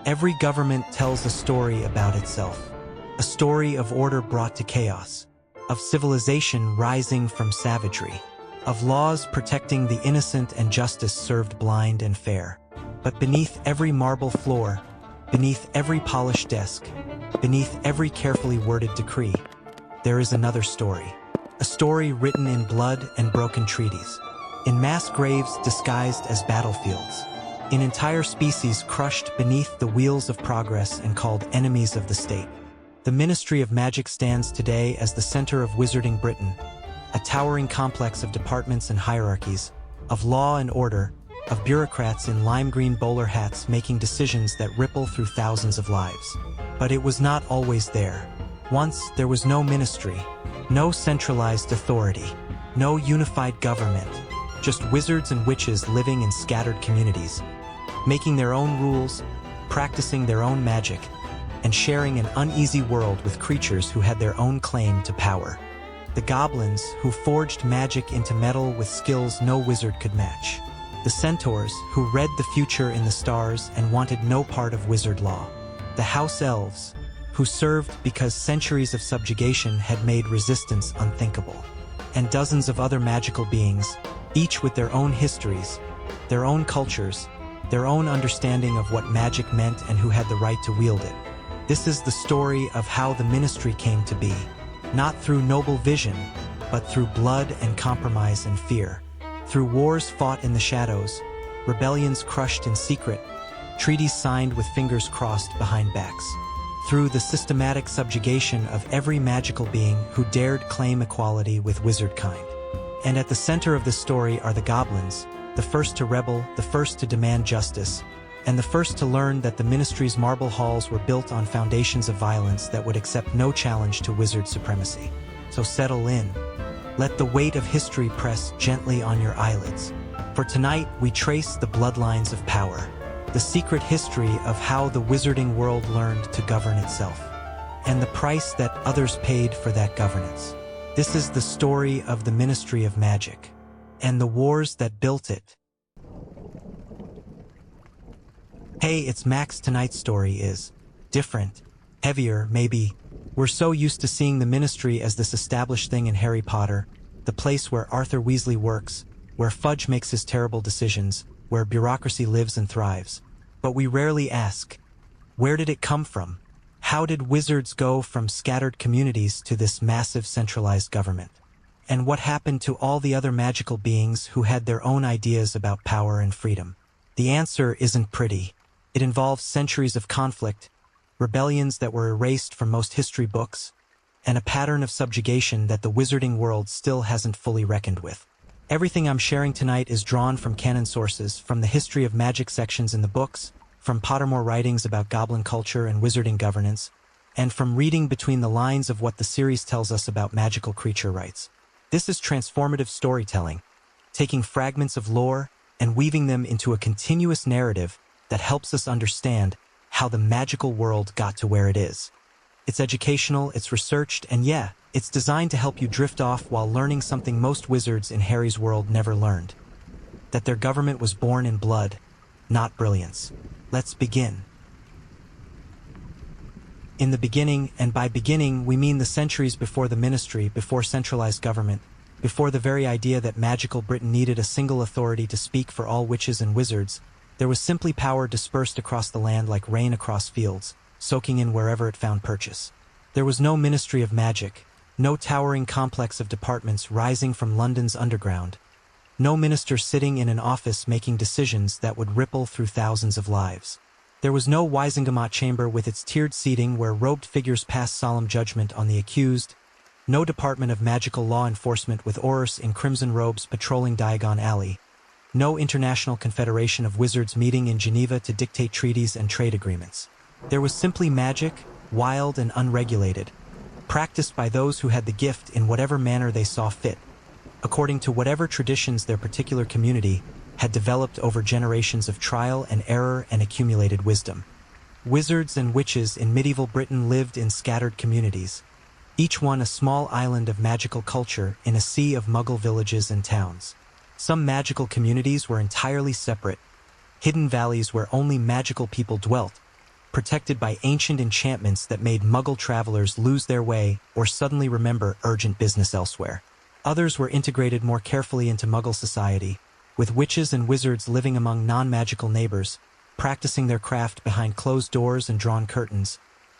Every government tells a story about itself. A story of order brought to chaos, of civilization rising from savagery, of laws protecting the innocent and justice served blind and fair. But beneath every marble floor, beneath every polished desk, beneath every carefully worded decree, there is another story. A story written in blood and broken treaties, in mass graves disguised as battlefields, in entire species crushed beneath the wheels of progress and called enemies of the state. The Ministry of Magic stands today as the center of Wizarding Britain, a towering complex of departments and hierarchies, of law and order, of bureaucrats in lime green bowler hats making decisions that ripple through thousands of lives. But it was not always there. Once, there was no ministry, no centralized authority, no unified government, just wizards and witches living in scattered communities, making their own rules, practicing their own magic, and sharing an uneasy world with creatures who had their own claim to power. The Goblins, who forged magic into metal with skills no wizard could match. The Centaurs, who read the future in the stars and wanted no part of wizard law. The House-Elves, who served because centuries of subjugation had made resistance unthinkable. And dozens of other magical beings, each with their own histories, their own cultures, their own understanding of what magic meant and who had the right to wield it. This is the story of how the Ministry came to be, not through noble vision, but through blood and compromise and fear. Through wars fought in the shadows, rebellions crushed in secret, treaties signed with fingers crossed behind backs. Through the systematic subjugation of every magical being who dared claim equality with wizard kind. And at the center of this story are the Goblins, the first to rebel, the first to demand justice, and the first to learn that the Ministry's marble halls were built on foundations of violence that would accept no challenge to wizard supremacy. So settle in. Let the weight of history press gently on your eyelids. For tonight, we trace the bloodlines of power, the secret history of how the wizarding world learned to govern itself, and the price that others paid for that governance. This is the story of the Ministry of Magic, and the wars that built it. Hey, it's Max. Tonight's story is different, heavier, maybe. We're so used to seeing the Ministry as this established thing in Harry Potter, the place where Arthur Weasley works, where Fudge makes his terrible decisions, where bureaucracy lives and thrives. But we rarely ask, where did it come from? How did wizards go from scattered communities to this massive centralized government? And what happened to all the other magical beings who had their own ideas about power and freedom? The answer isn't pretty. It involves centuries of conflict, rebellions that were erased from most history books, and a pattern of subjugation that the wizarding world still hasn't fully reckoned with. Everything I'm sharing tonight is drawn from canon sources, from the history of magic sections in the books, from Pottermore writings about goblin culture and wizarding governance, and from reading between the lines of what the series tells us about magical creature rights. This is transformative storytelling, taking fragments of lore and weaving them into a continuous narrative that helps us understand how the magical world got to where it is. It's educational, it's researched, and yeah, it's designed to help you drift off while learning something most wizards in Harry's world never learned. That their government was born in blood, not brilliance. Let's begin. In the beginning, and by beginning we mean the centuries before the Ministry, before centralized government, before the very idea that magical Britain needed a single authority to speak for all witches and wizards, there was simply power dispersed across the land like rain across fields, soaking in wherever it found purchase. There was no Ministry of Magic, no towering complex of departments rising from London's underground, no minister sitting in an office making decisions that would ripple through thousands of lives. There was no Wisengamot chamber with its tiered seating where robed figures passed solemn judgment on the accused, no Department of Magical Law Enforcement with Aurors in crimson robes patrolling Diagon Alley, no International Confederation of Wizards meeting in Geneva to dictate treaties and trade agreements. There was simply magic, wild and unregulated, practiced by those who had the gift in whatever manner they saw fit, according to whatever traditions their particular community had developed over generations of trial and error and accumulated wisdom. Wizards and witches in medieval Britain lived in scattered communities, each one a small island of magical culture in a sea of Muggle villages and towns. Some magical communities were entirely separate, hidden valleys where only magical people dwelt, protected by ancient enchantments that made Muggle travelers lose their way or suddenly remember urgent business elsewhere. Others were integrated more carefully into Muggle society, with witches and wizards living among non-magical neighbors, practicing their craft behind closed doors and drawn curtains,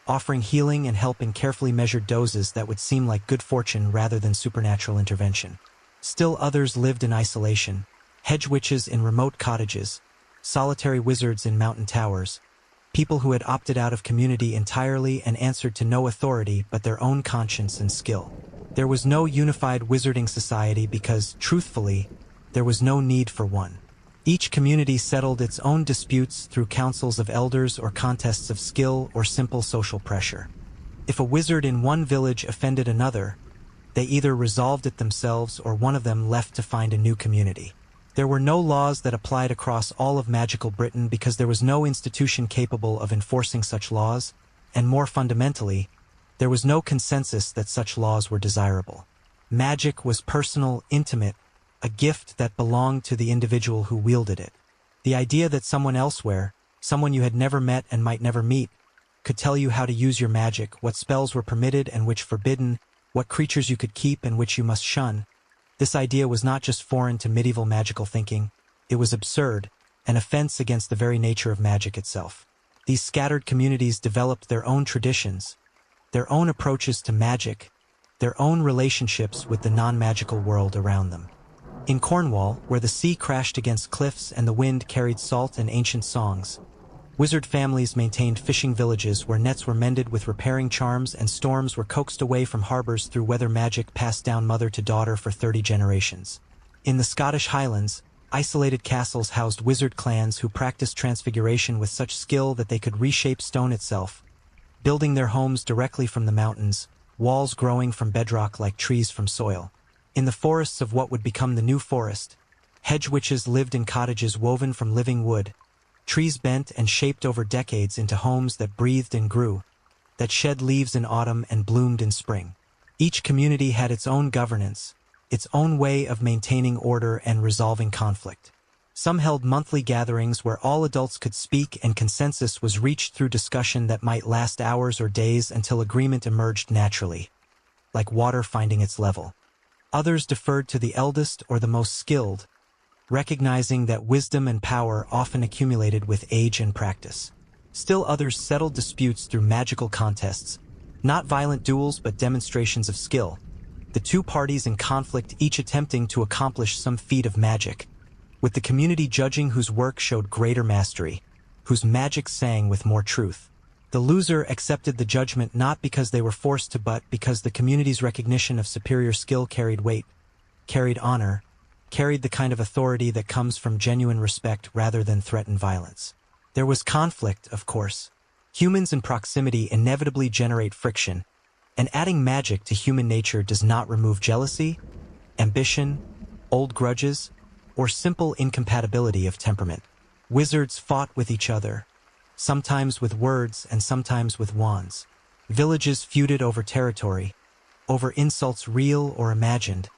offering healing and help in carefully measured doses that would seem like good fortune rather than supernatural intervention. Still others lived in isolation, hedge witches in remote cottages, solitary wizards in mountain towers, people who had opted out of community entirely and answered to no authority but their own conscience and skill. There was no unified wizarding society because, truthfully, there was no need for one. Each community settled its own disputes through councils of elders or contests of skill or simple social pressure. If a wizard in one village offended another, they either resolved it themselves or one of them left to find a new community. There were no laws that applied across all of magical Britain because there was no institution capable of enforcing such laws, and more fundamentally, there was no consensus that such laws were desirable. Magic was personal, intimate, a gift that belonged to the individual who wielded it. The idea that someone elsewhere, someone you had never met and might never meet, could tell you how to use your magic, what spells were permitted and which forbidden, what creatures you could keep and which you must shun. This idea was not just foreign to medieval magical thinking, it was absurd, an offense against the very nature of magic itself. These scattered communities developed their own traditions, their own approaches to magic, their own relationships with the non-magical world around them. In Cornwall, where the sea crashed against cliffs and the wind carried salt and ancient songs, wizard families maintained fishing villages where nets were mended with repairing charms and storms were coaxed away from harbors through weather magic passed down mother to daughter for 30 generations. In the Scottish Highlands, isolated castles housed wizard clans who practiced transfiguration with such skill that they could reshape stone itself, building their homes directly from the mountains, walls growing from bedrock like trees from soil. In the forests of what would become the New Forest, hedge witches lived in cottages woven from living wood, trees bent and shaped over decades into homes that breathed and grew, that shed leaves in autumn and bloomed in spring. Each community had its own governance, its own way of maintaining order and resolving conflict. Some held monthly gatherings where all adults could speak and consensus was reached through discussion that might last hours or days until agreement emerged naturally, like water finding its level. Others deferred to the eldest or the most skilled, recognizing that wisdom and power often accumulated with age and practice. Still others settled disputes through magical contests, not violent duels but demonstrations of skill, the two parties in conflict each attempting to accomplish some feat of magic, with the community judging whose work showed greater mastery, whose magic sang with more truth. The loser accepted the judgment not because they were forced to but because the community's recognition of superior skill carried weight, carried honor, carried the kind of authority that comes from genuine respect rather than threatened violence. There was conflict, of course. Humans in proximity inevitably generate friction, and adding magic to human nature does not remove jealousy, ambition, old grudges, or simple incompatibility of temperament. Wizards fought with each other, sometimes with words and sometimes with wands. Villages feuded over territory, over insults real or imagined,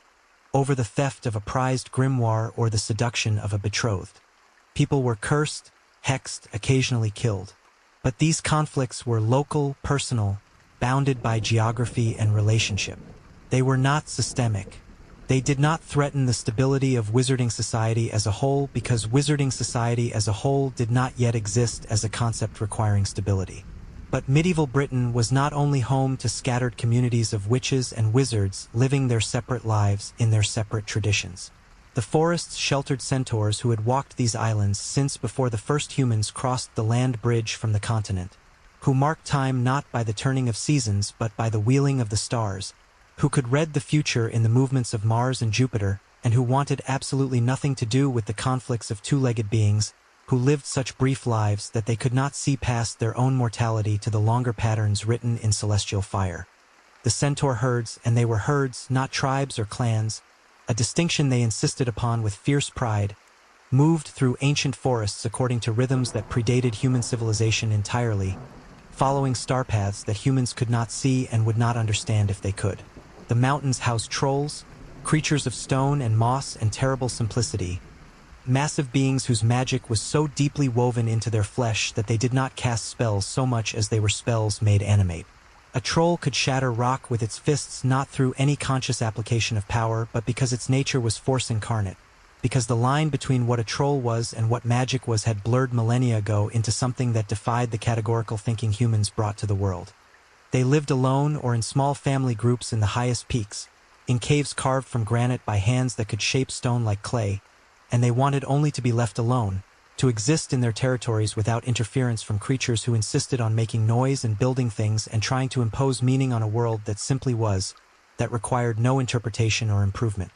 over the theft of a prized grimoire or the seduction of a betrothed. People were cursed, hexed, occasionally killed. But these conflicts were local, personal, bounded by geography and relationship. They were not systemic. They did not threaten the stability of wizarding society as a whole because wizarding society as a whole did not yet exist as a concept requiring stability. But medieval Britain was not only home to scattered communities of witches and wizards living their separate lives in their separate traditions. The forests sheltered centaurs who had walked these islands since before the first humans crossed the land bridge from the continent, who marked time not by the turning of seasons but by the wheeling of the stars, who could read the future in the movements of Mars and Jupiter, and who wanted absolutely nothing to do with the conflicts of two-legged beings, who lived such brief lives that they could not see past their own mortality to the longer patterns written in celestial fire. The centaur herds, and they were herds, not tribes or clans, a distinction they insisted upon with fierce pride, moved through ancient forests according to rhythms that predated human civilization entirely, following star paths that humans could not see and would not understand if they could. The mountains housed trolls, creatures of stone and moss and terrible simplicity, massive beings whose magic was so deeply woven into their flesh that they did not cast spells so much as they were spells made animate. A troll could shatter rock with its fists not through any conscious application of power, but because its nature was force incarnate, because the line between what a troll was and what magic was had blurred millennia ago into something that defied the categorical thinking humans brought to the world. They lived alone or in small family groups in the highest peaks, in caves carved from granite by hands that could shape stone like clay, and they wanted only to be left alone, to exist in their territories without interference from creatures who insisted on making noise and building things and trying to impose meaning on a world that simply was, that required no interpretation or improvement.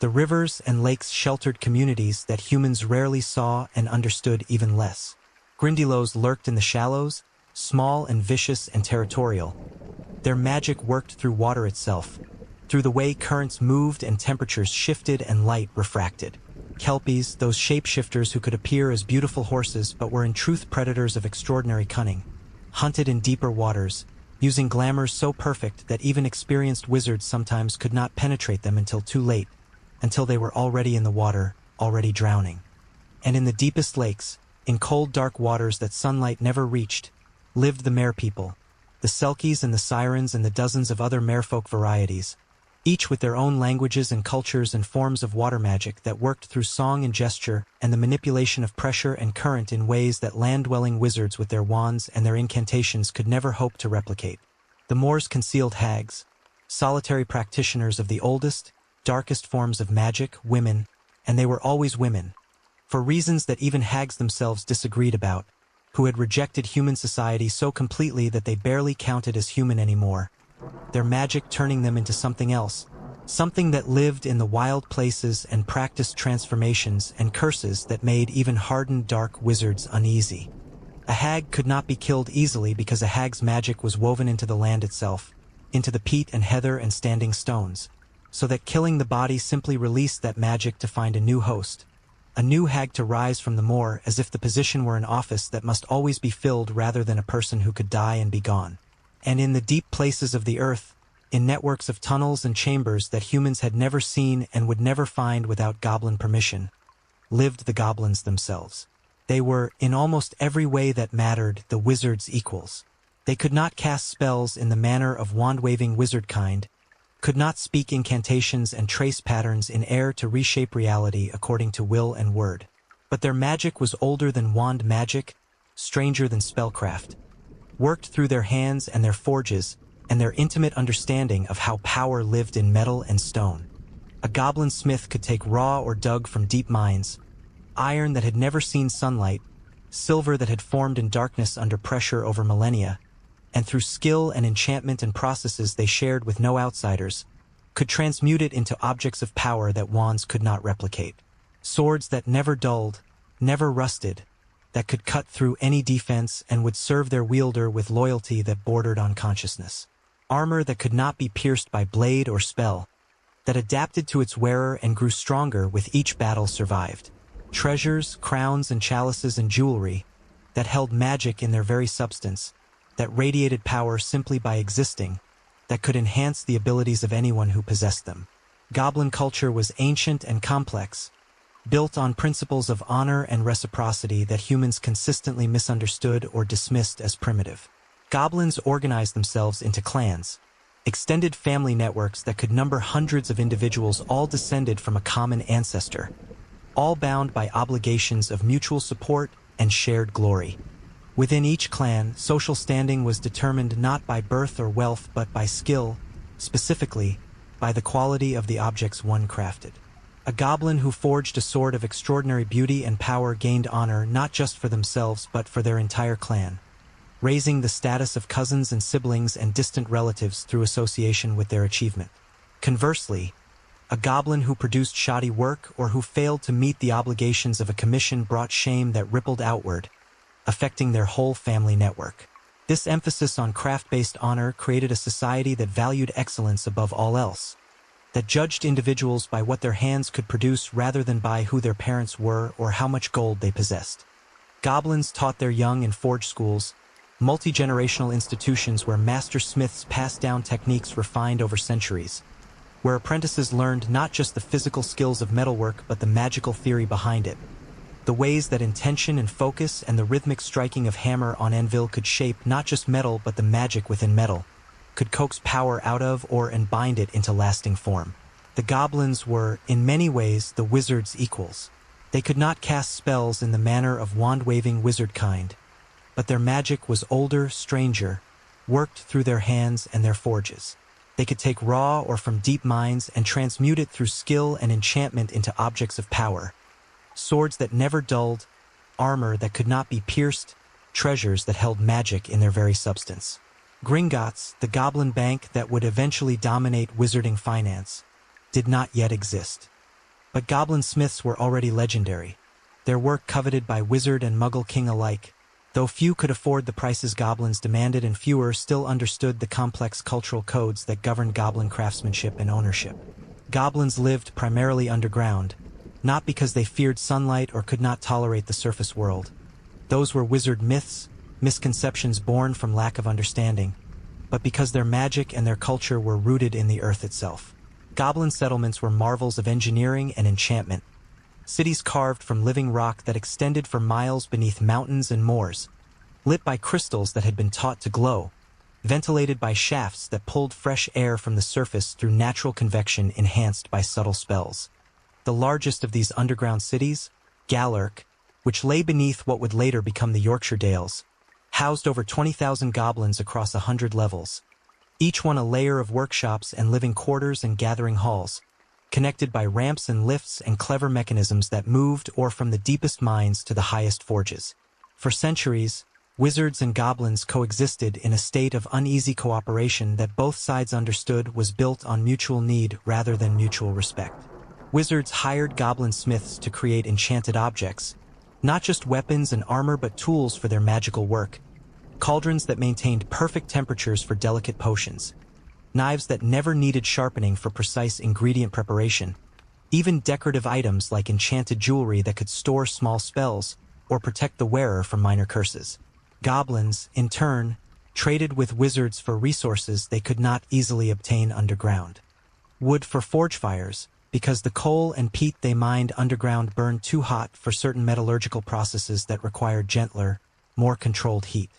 The rivers and lakes sheltered communities that humans rarely saw and understood even less. Grindylows lurked in the shallows, small and vicious and territorial. Their magic worked through water itself, through the way currents moved and temperatures shifted and light refracted. Kelpies, those shapeshifters who could appear as beautiful horses but were in truth predators of extraordinary cunning, hunted in deeper waters, using glamours so perfect that even experienced wizards sometimes could not penetrate them until too late, until they were already in the water, already drowning. And in the deepest lakes, in cold dark waters that sunlight never reached, lived the merpeople, the Selkies and the Sirens and the dozens of other merfolk varieties, each with their own languages and cultures and forms of water magic that worked through song and gesture and the manipulation of pressure and current in ways that land-dwelling wizards with their wands and their incantations could never hope to replicate. The Moors concealed hags, solitary practitioners of the oldest, darkest forms of magic, women, and they were always women, for reasons that even hags themselves disagreed about, who had rejected human society so completely that they barely counted as human anymore, their magic turning them into something else, something that lived in the wild places and practiced transformations and curses that made even hardened dark wizards uneasy. A hag could not be killed easily because a hag's magic was woven into the land itself, into the peat and heather and standing stones, so that killing the body simply released that magic to find a new host, a new hag to rise from the moor as if the position were an office that must always be filled rather than a person who could die and be gone. And in the deep places of the earth, in networks of tunnels and chambers that humans had never seen and would never find without goblin permission, lived the goblins themselves. They were, in almost every way that mattered, the wizard's equals. They could not cast spells in the manner of wand-waving wizard kind, could not speak incantations and trace patterns in air to reshape reality according to will and word. But their magic was older than wand magic, stranger than spellcraft, worked through their hands and their forges, and their intimate understanding of how power lived in metal and stone. A goblin smith could take raw or dug from deep mines, iron that had never seen sunlight, silver that had formed in darkness under pressure over millennia, and through skill and enchantment and processes they shared with no outsiders, could transmute it into objects of power that wands could not replicate. Swords that never dulled, never rusted, that could cut through any defense and would serve their wielder with loyalty that bordered on consciousness. Armor that could not be pierced by blade or spell, that adapted to its wearer and grew stronger with each battle survived. Treasures, crowns and chalices and jewelry that held magic in their very substance, that radiated power simply by existing, that could enhance the abilities of anyone who possessed them. Goblin culture was ancient and complex, built on principles of honor and reciprocity that humans consistently misunderstood or dismissed as primitive. Goblins organized themselves into clans, extended family networks that could number hundreds of individuals all descended from a common ancestor, all bound by obligations of mutual support and shared glory. Within each clan, social standing was determined not by birth or wealth but by skill, specifically, by the quality of the objects one crafted. A goblin who forged a sword of extraordinary beauty and power gained honor not just for themselves but for their entire clan, raising the status of cousins and siblings and distant relatives through association with their achievement. Conversely, a goblin who produced shoddy work or who failed to meet the obligations of a commission brought shame that rippled outward, affecting their whole family network. This emphasis on craft-based honor created a society that valued excellence above all else, that judged individuals by what their hands could produce rather than by who their parents were or how much gold they possessed. Goblins taught their young in forge schools, multi-generational institutions where master smiths passed down techniques refined over centuries, where apprentices learned not just the physical skills of metalwork but the magical theory behind it, The ways that intention and focus and the rhythmic striking of hammer on anvil could shape not just metal but the magic within metal, could coax power out of or and bind it into lasting form. The goblins were, in many ways, the wizard's equals. They could not cast spells in the manner of wand-waving wizard kind, but their magic was older, stranger, worked through their hands and their forges. They could take raw or from deep mines and transmute it through skill and enchantment into objects of power. Swords that never dulled, armor that could not be pierced, treasures that held magic in their very substance. Gringotts, the goblin bank that would eventually dominate wizarding finance, did not yet exist. But goblin smiths were already legendary, their work coveted by wizard and muggle king alike. Though few could afford the prices goblins demanded and fewer still understood the complex cultural codes that governed goblin craftsmanship and ownership. Goblins lived primarily underground, not because they feared sunlight or could not tolerate the surface world. Those were wizard myths, misconceptions born from lack of understanding, but because their magic and their culture were rooted in the earth itself. Goblin settlements were marvels of engineering and enchantment, cities carved from living rock that extended for miles beneath mountains and moors, lit by crystals that had been taught to glow, ventilated by shafts that pulled fresh air from the surface through natural convection enhanced by subtle spells. The largest of these underground cities, Galerk, which lay beneath what would later become the Yorkshire Dales, housed over 20,000 goblins across 100 levels, each one a layer of workshops and living quarters and gathering halls, connected by ramps and lifts and clever mechanisms that moved or from the deepest mines to the highest forges. For centuries, wizards and goblins coexisted in a state of uneasy cooperation that both sides understood was built on mutual need rather than mutual respect. Wizards hired goblin smiths to create enchanted objects, not just weapons and armor but tools for their magical work, cauldrons that maintained perfect temperatures for delicate potions, knives that never needed sharpening for precise ingredient preparation, even decorative items like enchanted jewelry that could store small spells or protect the wearer from minor curses. Goblins, in turn, traded with wizards for resources they could not easily obtain underground. Wood for forge fires, because the coal and peat they mined underground burned too hot for certain metallurgical processes that required gentler, more controlled heat.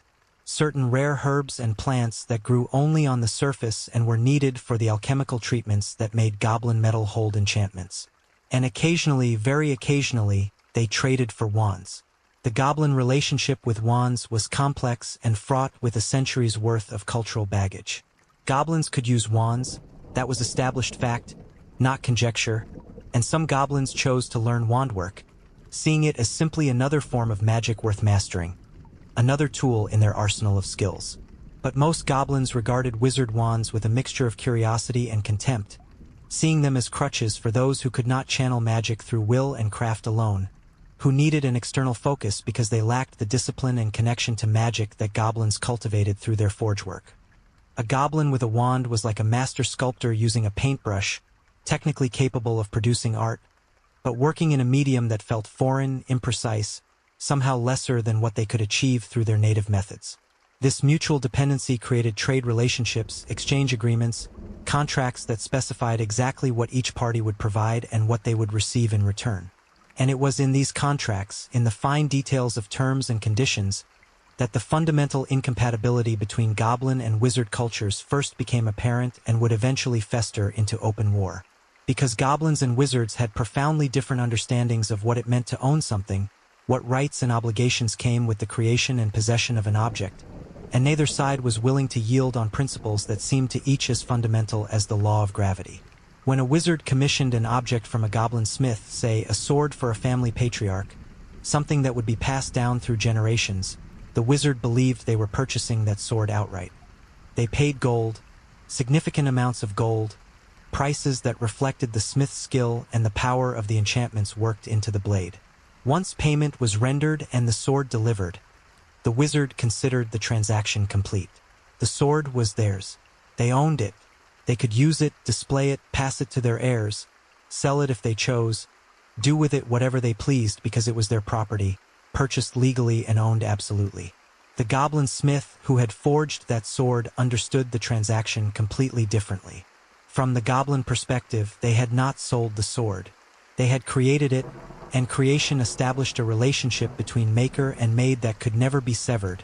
Certain rare herbs and plants that grew only on the surface and were needed for the alchemical treatments that made goblin metal hold enchantments. And occasionally, very occasionally, they traded for wands. The goblin relationship with wands was complex and fraught with a century's worth of cultural baggage. Goblins could use wands, that was established fact, not conjecture, and some goblins chose to learn wandwork, seeing it as simply another form of magic worth mastering, another tool in their arsenal of skills. But most goblins regarded wizard wands with a mixture of curiosity and contempt, seeing them as crutches for those who could not channel magic through will and craft alone, who needed an external focus because they lacked the discipline and connection to magic that goblins cultivated through their forge work. A goblin with a wand was like a master sculptor using a paintbrush, technically capable of producing art, but working in a medium that felt foreign, imprecise, somehow lesser than what they could achieve through their native methods. This mutual dependency created trade relationships, exchange agreements, contracts that specified exactly what each party would provide and what they would receive in return. And it was in these contracts, in the fine details of terms and conditions, that the fundamental incompatibility between goblin and wizard cultures first became apparent and would eventually fester into open war. Because goblins and wizards had profoundly different understandings of what it meant to own something, what rights and obligations came with the creation and possession of an object, and neither side was willing to yield on principles that seemed to each as fundamental as the law of gravity. When a wizard commissioned an object from a goblin smith, say a sword for a family patriarch, something that would be passed down through generations, the wizard believed they were purchasing that sword outright. They paid gold, significant amounts of gold, prices that reflected the smith's skill and the power of the enchantments worked into the blade. Once payment was rendered and the sword delivered, the wizard considered the transaction complete. The sword was theirs. They owned it. They could use it, display it, pass it to their heirs, sell it if they chose, do with it whatever they pleased because it was their property, purchased legally and owned absolutely. The goblin smith who had forged that sword understood the transaction completely differently. From the goblin perspective, they had not sold the sword. They had created it, and creation established a relationship between maker and made that could never be severed,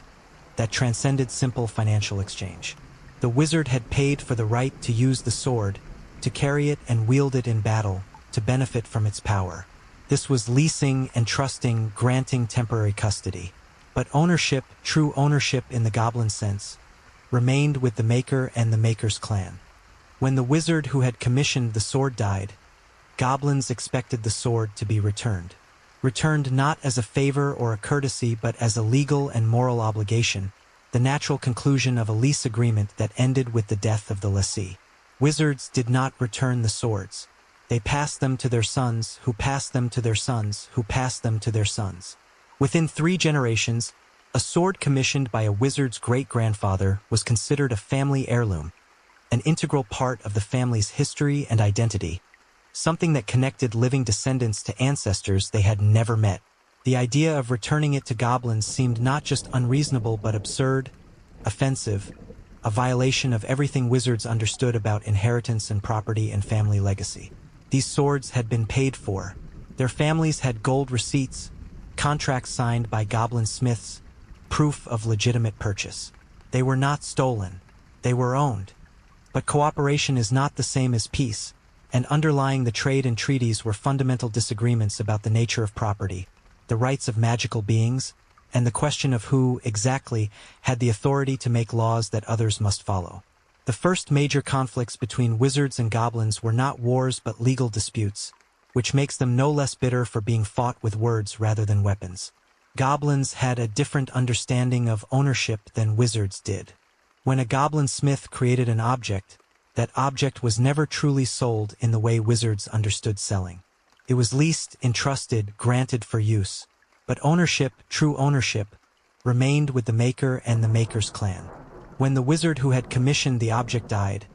that transcended simple financial exchange. The wizard had paid for the right to use the sword, to carry it and wield it in battle, to benefit from its power. This was leasing and trusting, granting temporary custody. But ownership, true ownership in the goblin sense, remained with the maker and the maker's clan. When the wizard who had commissioned the sword died, goblins expected the sword to be returned. Returned not as a favor or a courtesy but as a legal and moral obligation, the natural conclusion of a lease agreement that ended with the death of the lessee. Wizards did not return the swords. They passed them to their sons, who passed them to their sons, who passed them to their sons. Within 3 generations, a sword commissioned by a wizard's great-grandfather was considered a family heirloom, an integral part of the family's history and identity, something that connected living descendants to ancestors they had never met. The idea of returning it to goblins seemed not just unreasonable but absurd, offensive, a violation of everything wizards understood about inheritance and property and family legacy. These swords had been paid for. Their families had gold receipts, contracts signed by goblin smiths, proof of legitimate purchase. They were not stolen. They were owned. But cooperation is not the same as peace, and underlying the trade and treaties were fundamental disagreements about the nature of property, the rights of magical beings, and the question of who, exactly, had the authority to make laws that others must follow. The first major conflicts between wizards and goblins were not wars but legal disputes, which makes them no less bitter for being fought with words rather than weapons. Goblins had a different understanding of ownership than wizards did. When a goblin smith created an object, that object was never truly sold in the way wizards understood selling. It was leased, entrusted, granted for use. But ownership, true ownership, remained with the maker and the maker's clan. When the wizard who had commissioned the object died,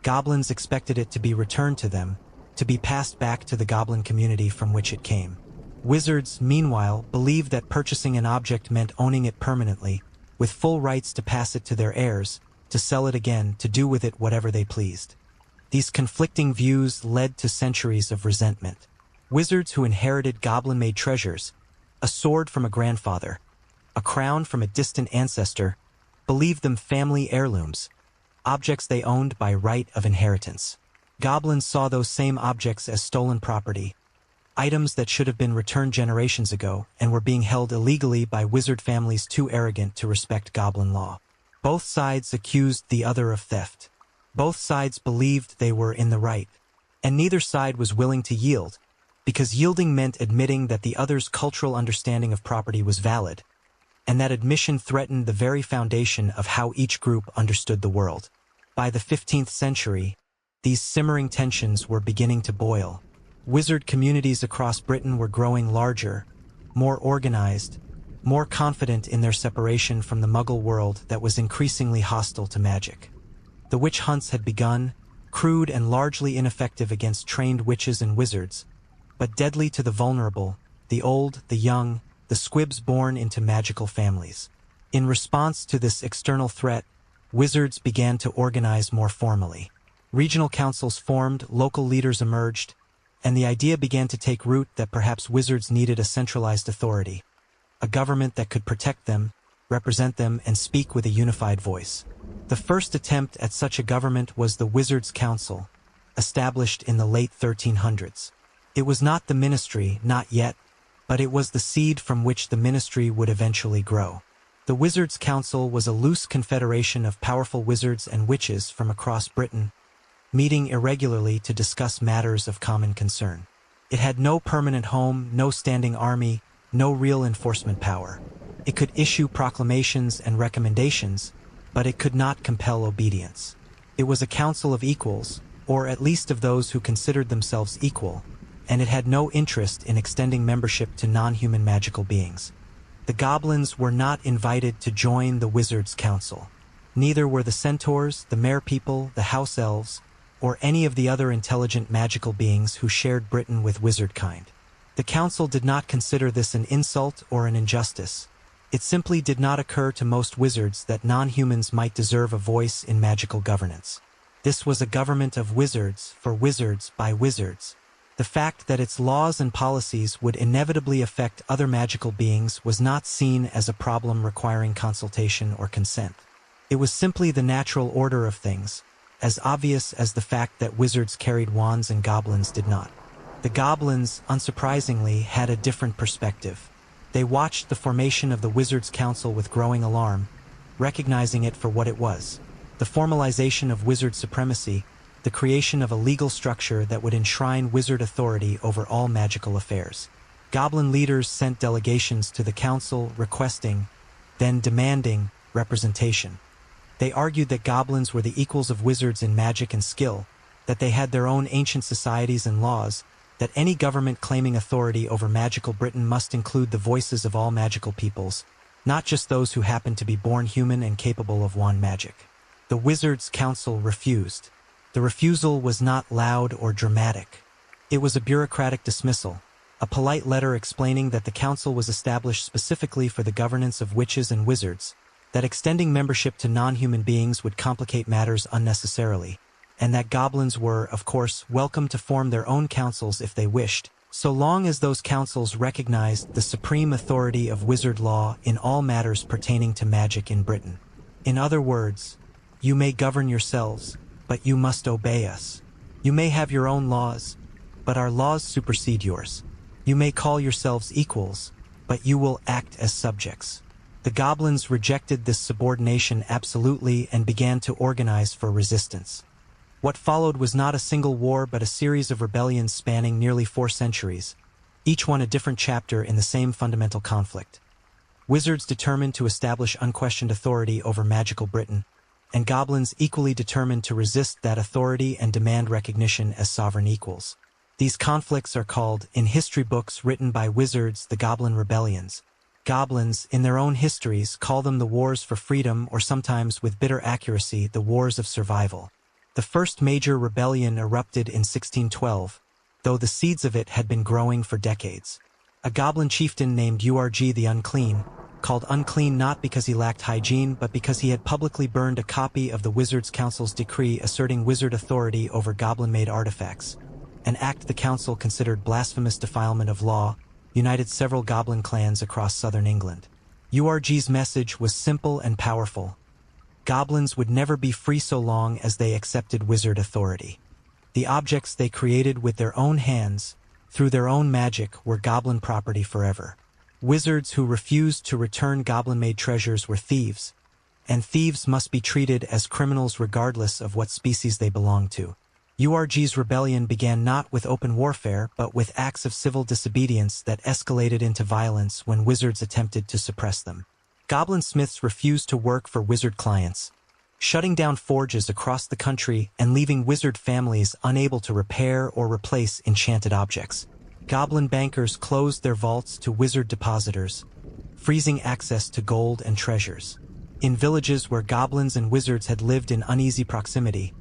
goblins expected it to be returned to them, to be passed back to the goblin community from which it came. Wizards, meanwhile, believed that purchasing an object meant owning it permanently, with full rights to pass it to their heirs, to sell it again, to do with it whatever they pleased. These conflicting views led to centuries of resentment. Wizards who inherited goblin-made treasures, a sword from a grandfather, a crown from a distant ancestor, believed them family heirlooms, objects they owned by right of inheritance. Goblins saw those same objects as stolen property, items that should have been returned generations ago and were being held illegally by wizard families too arrogant to respect goblin law. Both sides accused the other of theft. Both sides believed they were in the right, and neither side was willing to yield, because yielding meant admitting that the other's cultural understanding of property was valid, and that admission threatened the very foundation of how each group understood the world. By the 15th century, these simmering tensions were beginning to boil. Wizard communities across Britain were growing larger, more organized, more confident in their separation from the Muggle world that was increasingly hostile to magic. The witch hunts had begun, crude and largely ineffective against trained witches and wizards, but deadly to the vulnerable, the old, the young, the squibs born into magical families. In response to this external threat, wizards began to organize more formally. Regional councils formed, local leaders emerged, and the idea began to take root that perhaps wizards needed a centralized authority, a government that could protect them, represent them, and speak with a unified voice. The first attempt at such a government was the Wizards' Council, established in the late 1300s. It was not the ministry, not yet, but it was the seed from which the ministry would eventually grow. The Wizards' Council was a loose confederation of powerful wizards and witches from across Britain, meeting irregularly to discuss matters of common concern. It had no permanent home, no standing army, no real enforcement power. It could issue proclamations and recommendations, but it could not compel obedience. It was a council of equals, or at least of those who considered themselves equal, and it had no interest in extending membership to non-human magical beings. The goblins were not invited to join the Wizards' Council. Neither were the centaurs, the merpeople, the house-elves, or any of the other intelligent magical beings who shared Britain with wizardkind. The council did not consider this an insult or an injustice. It simply did not occur to most wizards that non-humans might deserve a voice in magical governance. This was a government of wizards, for wizards, by wizards, The fact that its laws and policies would inevitably affect other magical beings was not seen as a problem requiring consultation or consent. It was simply the natural order of things, as obvious as the fact that wizards carried wands and goblins did not. The goblins, unsurprisingly, had a different perspective. They watched the formation of the Wizards' Council with growing alarm, recognizing it for what it was: the formalization of wizard supremacy, the creation of a legal structure that would enshrine wizard authority over all magical affairs. Goblin leaders sent delegations to the council requesting, then demanding, representation. They argued that goblins were the equals of wizards in magic and skill, that they had their own ancient societies and laws, that any government claiming authority over magical Britain must include the voices of all magical peoples, not just those who happened to be born human and capable of wand magic. The Wizards' Council refused. The refusal was not loud or dramatic. It was a bureaucratic dismissal, a polite letter explaining that the council was established specifically for the governance of witches and wizards, that extending membership to non-human beings would complicate matters unnecessarily, and that goblins were, of course, welcome to form their own councils if they wished, so long as those councils recognized the supreme authority of wizard law in all matters pertaining to magic in Britain. In other words, you may govern yourselves, but you must obey us. You may have your own laws, but our laws supersede yours. You may call yourselves equals, but you will act as subjects. The goblins rejected this subordination absolutely and began to organize for resistance. What followed was not a single war but a series of rebellions spanning nearly 4 centuries, each one a different chapter in the same fundamental conflict. Wizards determined to establish unquestioned authority over magical Britain, and goblins equally determined to resist that authority and demand recognition as sovereign equals. These conflicts are called, in history books written by wizards, the Goblin Rebellions. Goblins, in their own histories, call them the wars for freedom, or sometimes, with bitter accuracy, the wars of survival. The first major rebellion erupted in 1612, though the seeds of it had been growing for decades. A goblin chieftain named Urg the Unclean, called unclean not because he lacked hygiene but because he had publicly burned a copy of the Wizards' Council's decree asserting wizard authority over goblin-made artifacts, an act the council considered blasphemous defilement of law, united several goblin clans across southern England. Urg's message was simple and powerful. Goblins would never be free so long as they accepted wizard authority. The objects they created with their own hands, through their own magic, were goblin property forever. Wizards who refused to return goblin-made treasures were thieves, and thieves must be treated as criminals regardless of what species they belonged to. Urg's rebellion began not with open warfare but with acts of civil disobedience that escalated into violence when wizards attempted to suppress them. Goblin smiths refused to work for wizard clients, shutting down forges across the country and leaving wizard families unable to repair or replace enchanted objects. Goblin bankers closed their vaults to wizard depositors, freezing access to gold and treasures. In villages where goblins and wizards had lived in uneasy proximity,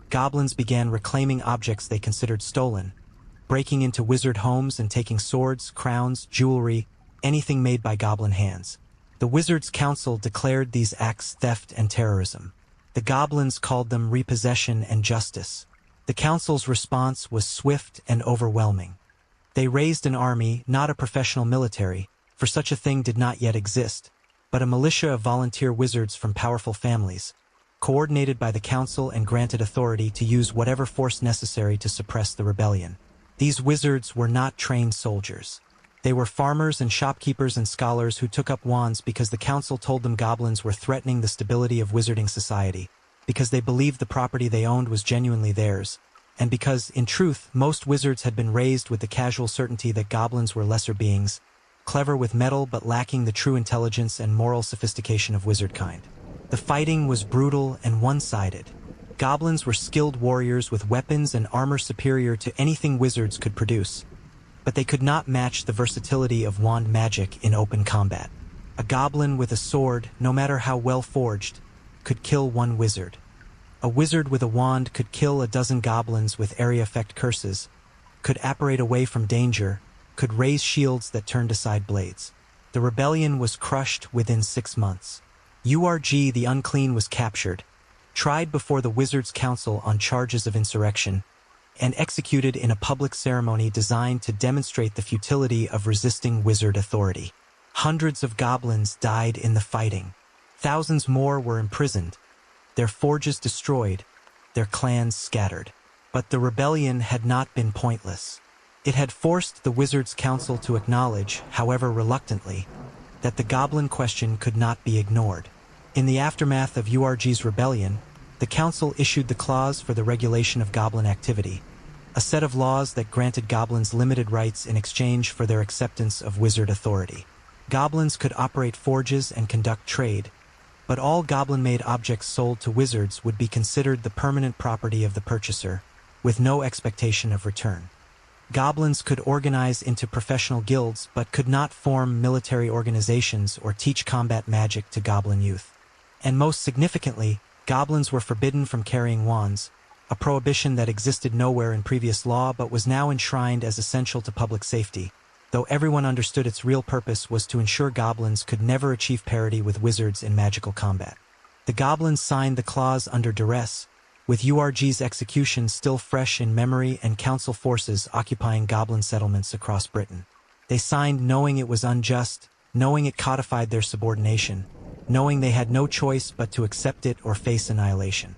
goblins began reclaiming objects they considered stolen, breaking into wizard homes and taking swords, crowns, jewelry, anything made by goblin hands. The Wizards' Council declared these acts theft and terrorism. The goblins called them repossession and justice. The council's response was swift and overwhelming. They raised an army, not a professional military, for such a thing did not yet exist, but a militia of volunteer wizards from powerful families, coordinated by the council and granted authority to use whatever force necessary to suppress the rebellion. These wizards were not trained soldiers. They were farmers and shopkeepers and scholars who took up wands because the council told them goblins were threatening the stability of wizarding society, because they believed the property they owned was genuinely theirs, and because, in truth, most wizards had been raised with the casual certainty that goblins were lesser beings, clever with metal but lacking the true intelligence and moral sophistication of wizard kind. The fighting was brutal and one-sided. Goblins were skilled warriors with weapons and armor superior to anything wizards could produce, but they could not match the versatility of wand magic in open combat. A goblin with a sword, no matter how well forged, could kill one wizard. A wizard with a wand could kill a dozen goblins with area effect curses, could apparate away from danger, could raise shields that turned aside blades. The rebellion was crushed within 6 months. Urg the Unclean was captured, tried before the Wizards' Council on charges of insurrection, and executed in a public ceremony designed to demonstrate the futility of resisting wizard authority. Hundreds of goblins died in the fighting. Thousands more were imprisoned, their forges destroyed, their clans scattered. But the rebellion had not been pointless. It had forced the Wizards' Council to acknowledge, however reluctantly, that the Goblin question could not be ignored. In the aftermath of URG's rebellion, the Council issued the Clause for the Regulation of Goblin Activity, a set of laws that granted goblins limited rights in exchange for their acceptance of wizard authority. Goblins could operate forges and conduct trade, but all goblin-made objects sold to wizards would be considered the permanent property of the purchaser, with no expectation of return. Goblins could organize into professional guilds but could not form military organizations or teach combat magic to goblin youth. And most significantly, goblins were forbidden from carrying wands, a prohibition that existed nowhere in previous law but was now enshrined as essential to public safety, though everyone understood its real purpose was to ensure goblins could never achieve parity with wizards in magical combat. The goblins signed the clause under duress, with URG's execution still fresh in memory and council forces occupying goblin settlements across Britain. They signed knowing it was unjust, knowing it codified their subordination, knowing they had no choice but to accept it or face annihilation.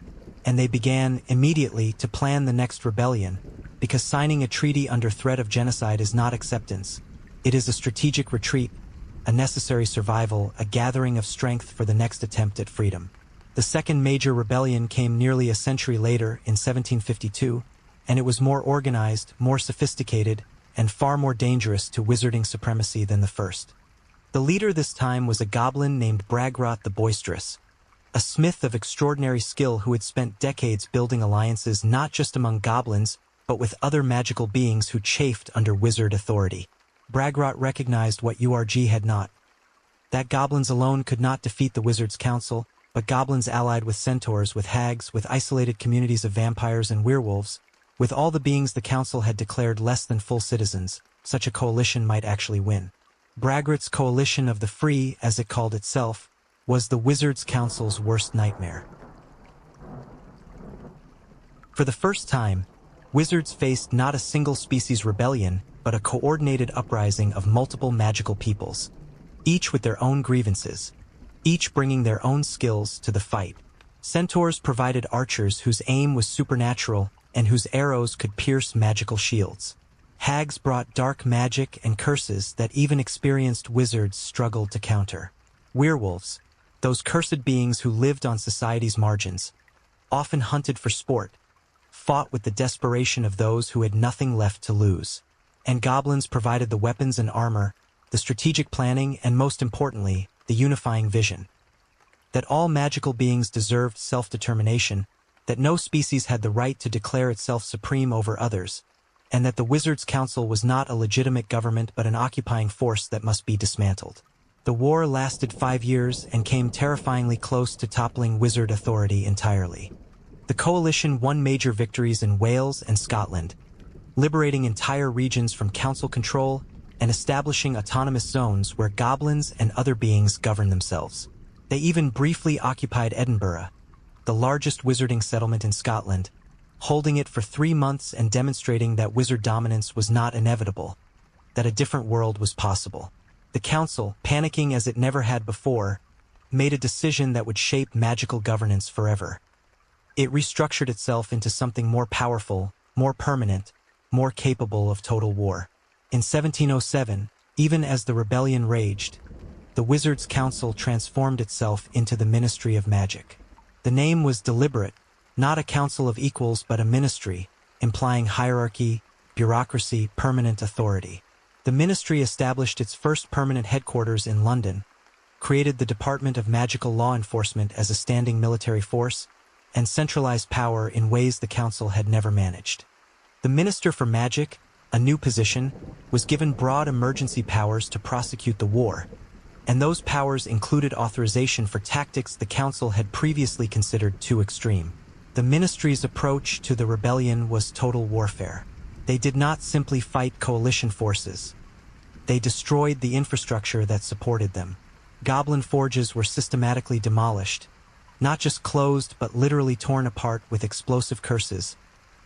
And they began, immediately, to plan the next rebellion, because signing a treaty under threat of genocide is not acceptance. It is a strategic retreat, a necessary survival, a gathering of strength for the next attempt at freedom. The second major rebellion came nearly a century later, in 1752, and it was more organized, more sophisticated, and far more dangerous to wizarding supremacy than the first. The leader this time was a goblin named Bragrot the Boisterous, a smith of extraordinary skill who had spent decades building alliances not just among goblins, but with other magical beings who chafed under wizard authority. Bragrot recognized what URG had not: that goblins alone could not defeat the Wizards' Council, but goblins allied with centaurs, with hags, with isolated communities of vampires and werewolves, with all the beings the council had declared less than full citizens, such a coalition might actually win. Bragrot's coalition of the free, as it called itself, was the Wizards' Council's worst nightmare. For the first time, wizards faced not a single species rebellion, but a coordinated uprising of multiple magical peoples, each with their own grievances, each bringing their own skills to the fight. Centaurs provided archers whose aim was supernatural and whose arrows could pierce magical shields. Hags brought dark magic and curses that even experienced wizards struggled to counter. Werewolves, those cursed beings who lived on society's margins, often hunted for sport, fought with the desperation of those who had nothing left to lose. And goblins provided the weapons and armor, the strategic planning, and most importantly, the unifying vision. That all magical beings deserved self-determination, that no species had the right to declare itself supreme over others, and that the Wizards' Council was not a legitimate government but an occupying force that must be dismantled. The war lasted 5 years and came terrifyingly close to toppling wizard authority entirely. The coalition won major victories in Wales and Scotland, liberating entire regions from council control and establishing autonomous zones where goblins and other beings governed themselves. They even briefly occupied Edinburgh, the largest wizarding settlement in Scotland, holding it for 3 months and demonstrating that wizard dominance was not inevitable, that a different world was possible. The council, panicking as it never had before, made a decision that would shape magical governance forever. It restructured itself into something more powerful, more permanent, more capable of total war. In 1707, even as the rebellion raged, the Wizards' Council transformed itself into the Ministry of Magic. The name was deliberate, not a council of equals but a ministry, implying hierarchy, bureaucracy, permanent authority. The ministry established its first permanent headquarters in London, created the Department of Magical Law Enforcement as a standing military force, and centralized power in ways the council had never managed. The Minister for Magic, a new position, was given broad emergency powers to prosecute the war, and those powers included authorization for tactics the council had previously considered too extreme. The ministry's approach to the rebellion was total warfare. They did not simply fight coalition forces. They destroyed the infrastructure that supported them. Goblin forges were systematically demolished, not just closed but literally torn apart with explosive curses.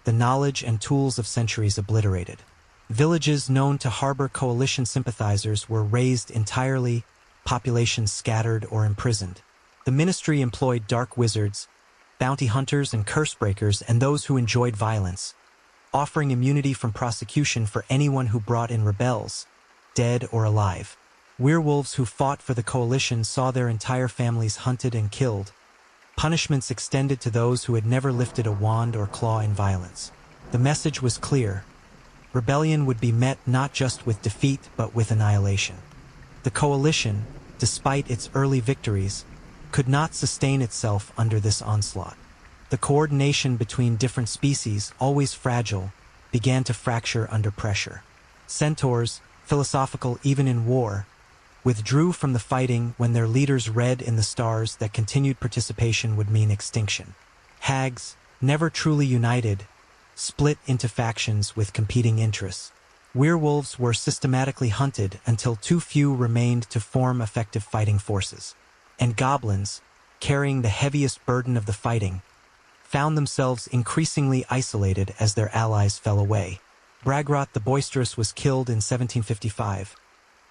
the knowledge and tools of centuries obliterated. Villages known to harbor coalition sympathizers were razed entirely, populations scattered or imprisoned. The ministry employed dark wizards, bounty hunters and curse breakers, and those who enjoyed violence, offering immunity from prosecution for anyone who brought in rebels, dead or alive. Werewolves who fought for the coalition saw their entire families hunted and killed. Punishments extended to those who had never lifted a wand or claw in violence. The message was clear. Rebellion would be met not just with defeat but with annihilation. The coalition, despite its early victories, could not sustain itself under this onslaught. The coordination between different species, always fragile, began to fracture under pressure. Centaurs, philosophical even in war, withdrew from the fighting when their leaders read in the stars that continued participation would mean extinction. Hags, never truly united, split into factions with competing interests. Werewolves were systematically hunted until too few remained to form effective fighting forces. And goblins, carrying the heaviest burden of the fighting, found themselves increasingly isolated as their allies fell away. Bragrot the Boisterous was killed in 1755,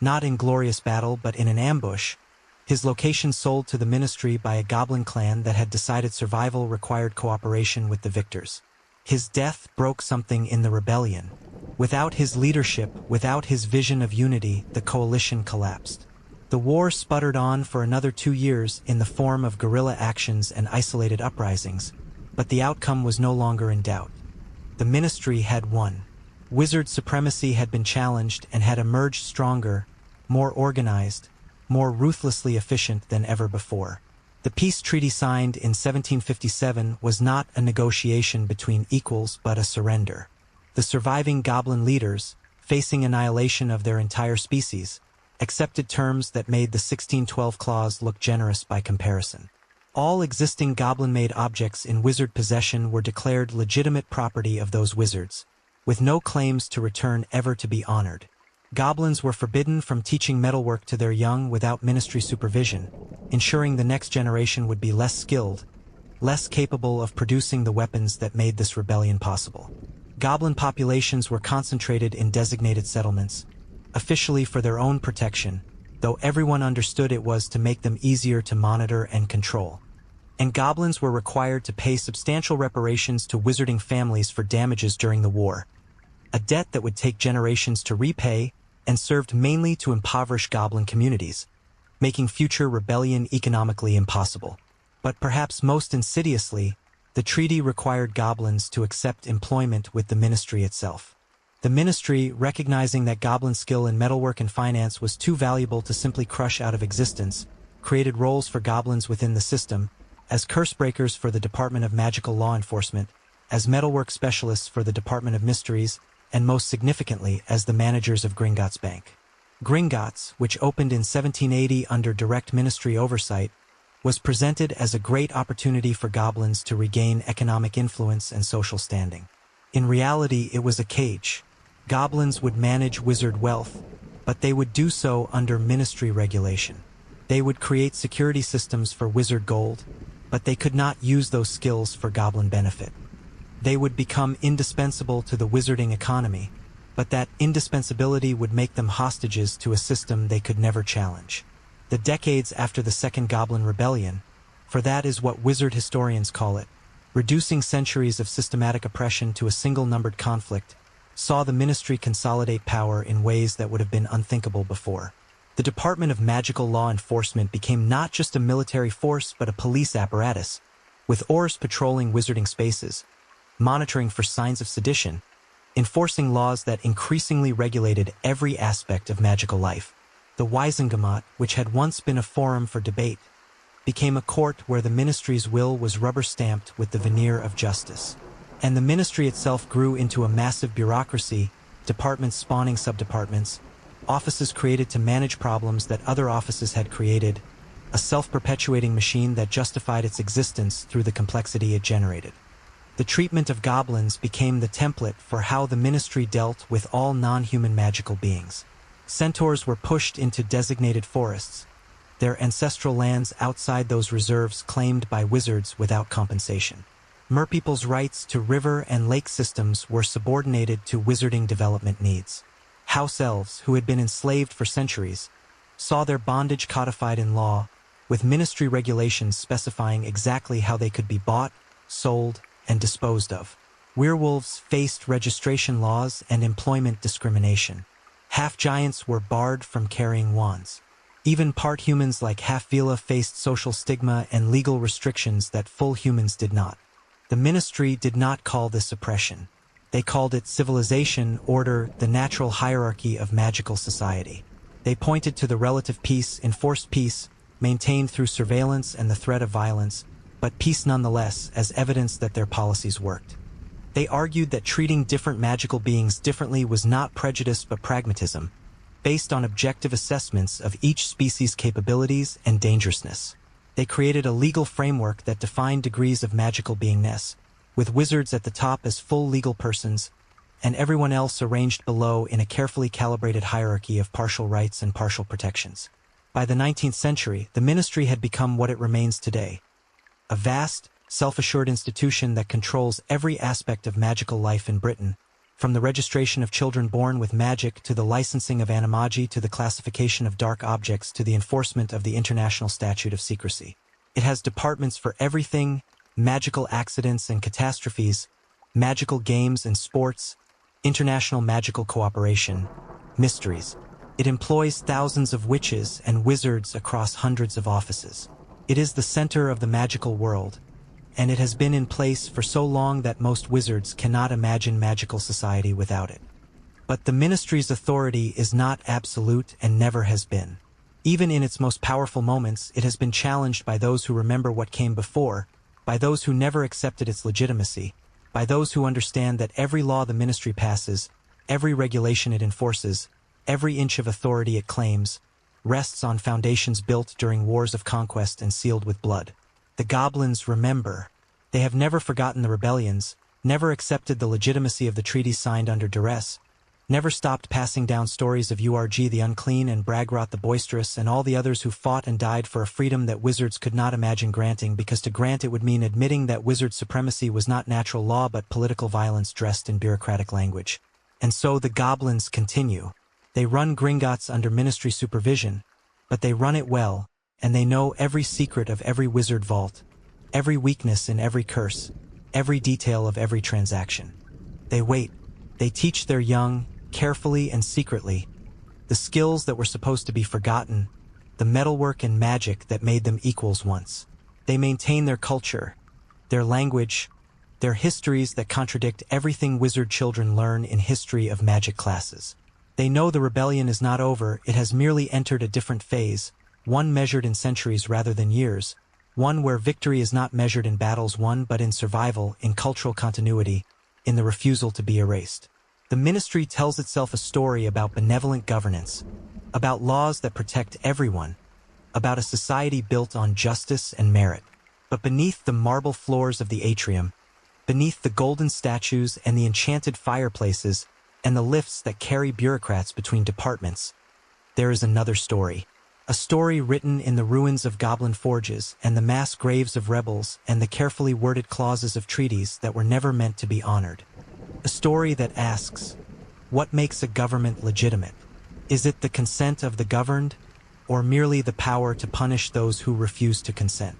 not in glorious battle but in an ambush, his location sold to the ministry by a goblin clan that had decided survival required cooperation with the victors. His death broke something in the rebellion. Without his leadership, without his vision of unity, the coalition collapsed. The war sputtered on for another 2 years in the form of guerrilla actions and isolated uprisings, but the outcome was no longer in doubt. The ministry had won. Wizard supremacy had been challenged and had emerged stronger, more organized, more ruthlessly efficient than ever before. The peace treaty signed in 1757 was not a negotiation between equals but a surrender. The surviving goblin leaders, facing annihilation of their entire species, accepted terms that made the 1612 clause look generous by comparison. All existing goblin-made objects in wizard possession were declared legitimate property of those wizards, with no claims to return ever to be honored. Goblins were forbidden from teaching metalwork to their young without ministry supervision, ensuring the next generation would be less skilled, less capable of producing the weapons that made this rebellion possible. Goblin populations were concentrated in designated settlements, officially for their own protection, though everyone understood it was to make them easier to monitor and control. And goblins were required to pay substantial reparations to wizarding families for damages during the war, a debt that would take generations to repay and served mainly to impoverish goblin communities, making future rebellion economically impossible. But perhaps most insidiously, the treaty required goblins to accept employment with the ministry itself. The ministry, recognizing that goblin skill in metalwork and finance was too valuable to simply crush out of existence, created roles for goblins within the system, as curse breakers for the Department of Magical Law Enforcement, as metalwork specialists for the Department of Mysteries, and most significantly as the managers of Gringotts Bank. Gringotts, which opened in 1780 under direct ministry oversight, was presented as a great opportunity for goblins to regain economic influence and social standing. In reality, it was a cage. Goblins would manage wizard wealth, but they would do so under ministry regulation. They would create security systems for wizard gold, but they could not use those skills for goblin benefit. They would become indispensable to the wizarding economy, but that indispensability would make them hostages to a system they could never challenge. The decades after the Second Goblin Rebellion, for that is what wizard historians call it, reducing centuries of systematic oppression to a single-numbered conflict, saw the ministry consolidate power in ways that would have been unthinkable before. The Department of Magical Law Enforcement became not just a military force but a police apparatus, with oars patrolling wizarding spaces, monitoring for signs of sedition, enforcing laws that increasingly regulated every aspect of magical life. The Wiesengemot, which had once been a forum for debate, became a court where the ministry's will was rubber-stamped with the veneer of justice. And the ministry itself grew into a massive bureaucracy, departments spawning subdepartments, offices created to manage problems that other offices had created, a self-perpetuating machine that justified its existence through the complexity it generated. The treatment of goblins became the template for how the ministry dealt with all non-human magical beings. Centaurs were pushed into designated forests, their ancestral lands outside those reserves claimed by wizards without compensation. Merpeople's rights to river and lake systems were subordinated to wizarding development needs. House-Elves, who had been enslaved for centuries, saw their bondage codified in law, with ministry regulations specifying exactly how they could be bought, sold, and disposed of. Werewolves faced registration laws and employment discrimination. Half-giants were barred from carrying wands. Even part-humans like half-Vila faced social stigma and legal restrictions that full humans did not. The ministry did not call this oppression. They called it civilization, order, the natural hierarchy of magical society. They pointed to the relative peace, enforced peace, maintained through surveillance and the threat of violence, but peace nonetheless as evidence that their policies worked. They argued that treating different magical beings differently was not prejudice but pragmatism, based on objective assessments of each species' capabilities and dangerousness. They created a legal framework that defined degrees of magical beingness, with wizards at the top as full legal persons, and everyone else arranged below in a carefully calibrated hierarchy of partial rights and partial protections. By the 19th century, the ministry had become what it remains today: a vast, self-assured institution that controls every aspect of magical life in Britain, from the registration of children born with magic to the licensing of animagi to the classification of dark objects to the enforcement of the International Statute of Secrecy. It has departments for everything: magical accidents and catastrophes, magical games and sports, international magical cooperation, mysteries. It employs thousands of witches and wizards across hundreds of offices. It is the center of the magical world, and it has been in place for so long that most wizards cannot imagine magical society without it. But the ministry's authority is not absolute and never has been. Even in its most powerful moments, it has been challenged by those who remember what came before, by those who never accepted its legitimacy, by those who understand that every law the ministry passes, every regulation it enforces, every inch of authority it claims, rests on foundations built during wars of conquest and sealed with blood. The Goblins remember. They have never forgotten the rebellions, never accepted the legitimacy of the treaties signed under duress, never stopped passing down stories of Urg the Unclean and Bragrot the Boisterous and all the others who fought and died for a freedom that wizards could not imagine granting, because to grant it would mean admitting that wizard supremacy was not natural law but political violence dressed in bureaucratic language. And so the Goblins continue. They run Gringotts under ministry supervision, but they run it well, and they know every secret of every wizard vault, every weakness in every curse, every detail of every transaction. They wait. They teach their young, carefully and secretly, the skills that were supposed to be forgotten, the metalwork and magic that made them equals once. They maintain their culture, their language, their histories that contradict everything wizard children learn in history of magic classes. They know the rebellion is not over, it has merely entered a different phase, one measured in centuries rather than years, one where victory is not measured in battles won but in survival, in cultural continuity, in the refusal to be erased. The ministry tells itself a story about benevolent governance, about laws that protect everyone, about a society built on justice and merit. But beneath the marble floors of the atrium, beneath the golden statues and the enchanted fireplaces and the lifts that carry bureaucrats between departments, there is another story. A story written in the ruins of goblin forges and the mass graves of rebels and the carefully worded clauses of treaties that were never meant to be honored. A story that asks, what makes a government legitimate? Is it the consent of the governed, or merely the power to punish those who refuse to consent?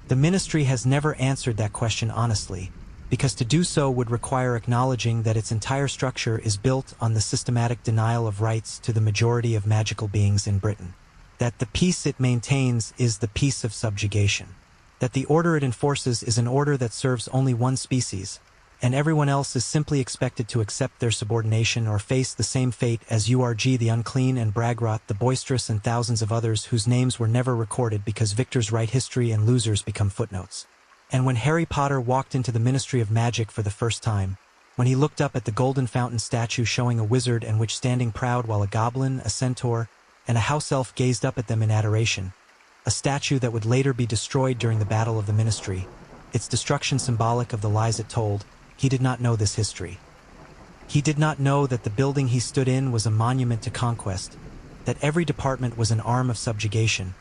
The ministry has never answered that question honestly, because to do so would require acknowledging that its entire structure is built on the systematic denial of rights to the majority of magical beings in Britain. That the peace it maintains is the peace of subjugation. That the order it enforces is an order that serves only one species, and everyone else is simply expected to accept their subordination or face the same fate as Urg the Unclean and Bragrot the Boisterous and thousands of others whose names were never recorded because victors write history and losers become footnotes. And when Harry Potter walked into the Ministry of Magic for the first time, when he looked up at the golden fountain statue showing a wizard and which standing proud while a goblin, a centaur, and a house-elf gazed up at them in adoration, a statue that would later be destroyed during the Battle of the Ministry, its destruction symbolic of the lies it told, he did not know this history. He did not know that the building he stood in was a monument to conquest, that every department was an arm of subjugation,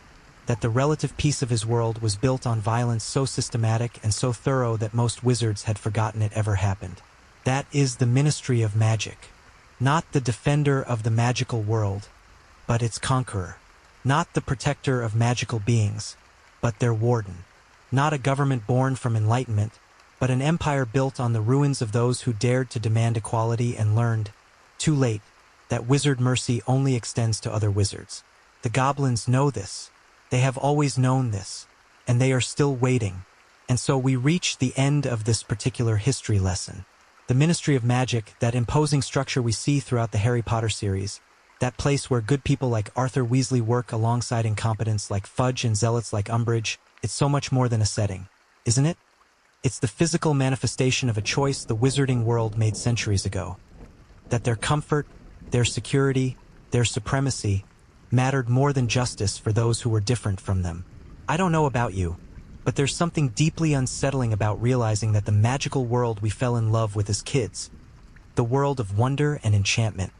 that the relative peace of his world was built on violence so systematic and so thorough that most wizards had forgotten it ever happened. That is the Ministry of Magic. Not the defender of the magical world, but its conqueror. Not the protector of magical beings, but their warden. Not a government born from enlightenment, but an empire built on the ruins of those who dared to demand equality and learned, too late, that wizard mercy only extends to other wizards. The goblins know this. They have always known this, and they are still waiting. And so we reach the end of this particular history lesson. The Ministry of Magic, that imposing structure we see throughout the Harry Potter series, that place where good people like Arthur Weasley work alongside incompetents like Fudge and zealots like Umbridge, it's so much more than a setting, isn't it? It's the physical manifestation of a choice the wizarding world made centuries ago. That their comfort, their security, their supremacy, mattered more than justice for those who were different from them. I don't know about you, but there's something deeply unsettling about realizing that the magical world we fell in love with as kids, the world of wonder and enchantment,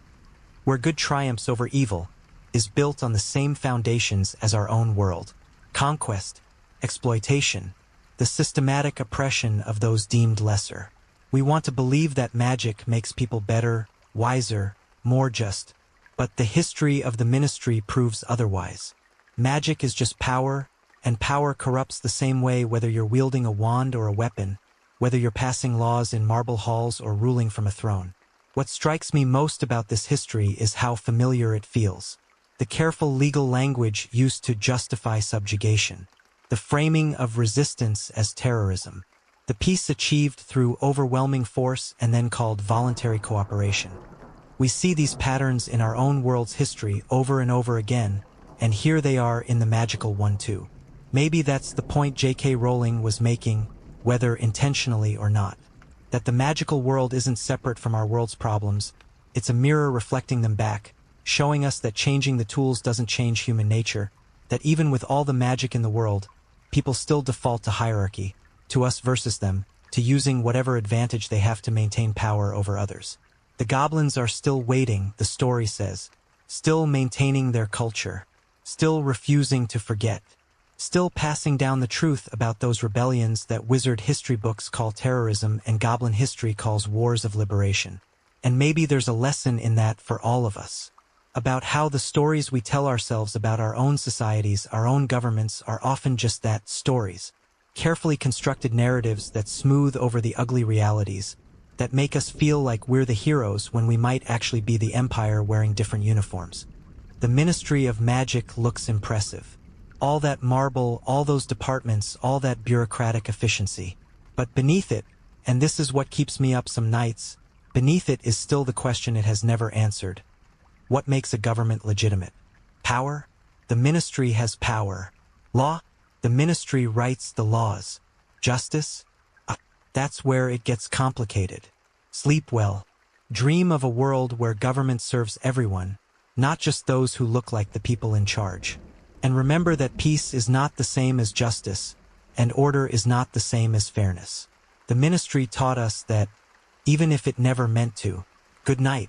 where good triumphs over evil, is built on the same foundations as our own world. Conquest, exploitation, the systematic oppression of those deemed lesser. We want to believe that magic makes people better, wiser, more just, but the history of the Ministry proves otherwise. Magic is just power, and power corrupts the same way whether you're wielding a wand or a weapon, whether you're passing laws in marble halls or ruling from a throne. What strikes me most about this history is how familiar it feels. The careful legal language used to justify subjugation, the framing of resistance as terrorism, the peace achieved through overwhelming force and then called voluntary cooperation. We see these patterns in our own world's history over and over again, and here they are in the magical one too. Maybe that's the point J.K. Rowling was making, whether intentionally or not. That the magical world isn't separate from our world's problems, it's a mirror reflecting them back, showing us that changing the tools doesn't change human nature, that even with all the magic in the world, people still default to hierarchy, to us versus them, to using whatever advantage they have to maintain power over others. The goblins are still waiting, the story says, still maintaining their culture, still refusing to forget, still passing down the truth about those rebellions that wizard history books call terrorism and goblin history calls wars of liberation. And maybe there's a lesson in that for all of us, about how the stories we tell ourselves about our own societies, our own governments, are often just that, stories, carefully constructed narratives that smooth over the ugly realities, that make us feel like we're the heroes when we might actually be the Empire wearing different uniforms. The Ministry of Magic looks impressive. All that marble, all those departments, all that bureaucratic efficiency. But beneath it, and this is what keeps me up some nights, beneath it is still the question it has never answered. What makes a government legitimate? Power? The Ministry has power. Law? The Ministry writes the laws. Justice? That's where it gets complicated. Sleep well. Dream of a world where government serves everyone, not just those who look like the people in charge. And remember that peace is not the same as justice, and order is not the same as fairness. The Ministry taught us that, even if it never meant to. Good night.